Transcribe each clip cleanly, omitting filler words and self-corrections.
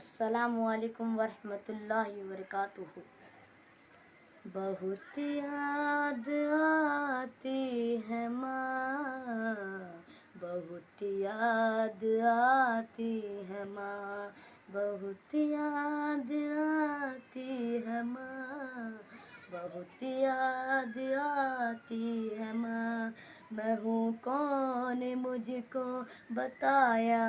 अस्सलामुअलैकुम वरहमतुल्लाहि वबरकातुहू। बहुत याद आती है माँ, बहुत याद आती है माँ, बहुत याद आती है माँ, बहुत याद आती है माँ। मैं हूँ कौन मुझको बताया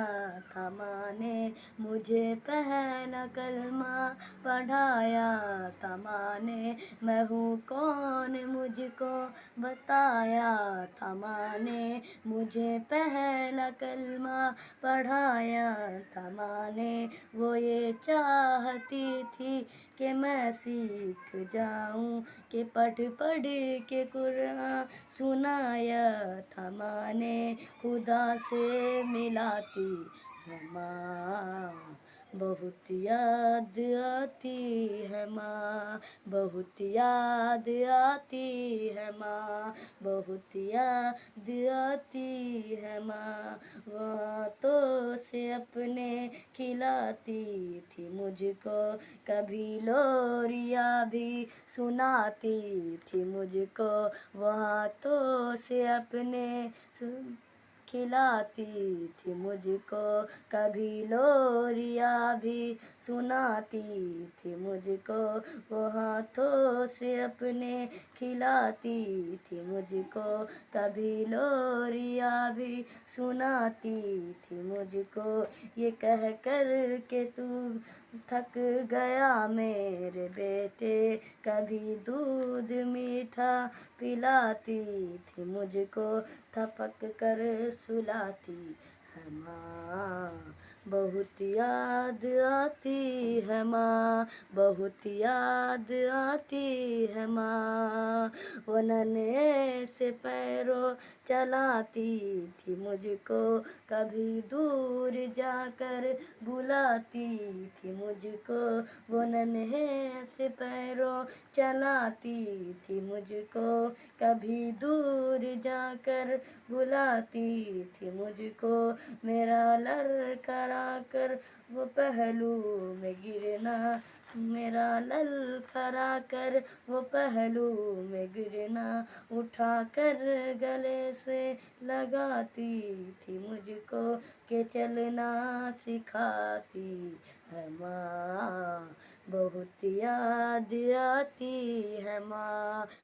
था माँ ने, मुझे पहला कलमा पढ़ाया था माँ ने। मैं हूँ कौन मुझको बताया था माँ ने, मुझे पहला कलमा पढ़ाया था माँ ने। वो ये चाहती थी कि मैं सीख जाऊं, कि पढ़ पढ़ के कुरान सुनाया था माँ ने। खुदा से मिलाती है माँ, बहुत याद आती है माँ, बहुत याद आती है माँ, बहुत याद आती है माँ। हाथों से अपने खिलाती थी मुझको, कभी लोरिया भी सुनाती थी मुझको। वो हाथों से अपने खिलाती थी मुझको, कभी लोरिया भी सुनाती थी मुझको। वो हाथों से अपने खिलाती थी मुझको, कभी लोरिया भी सुनाती थी मुझको। ये कह कर के तू थक गया मेरे बेटे, कभी दूध मीठा पिलाती थी मुझको, थपक कर सुलाती है माँ। बहुत याद आती है माँ, बहुत याद आती है माँ। वो नन्हे से पैरों चलाती थी मुझको, कभी दूर जाकर बुलाती थी मुझको। वो नन्हे से पैरों चलाती थी मुझको, कभी दूर जाकर बुलाती थी मुझको। मेरा लड़खड़ा कर वो पहलू में गिरना, मेरा ललखड़ा कर वो पहलू में गिरना, उठा कर गले से लगाती थी मुझको, के चलना सिखाती है माँ। बहुत याद आती है माँ।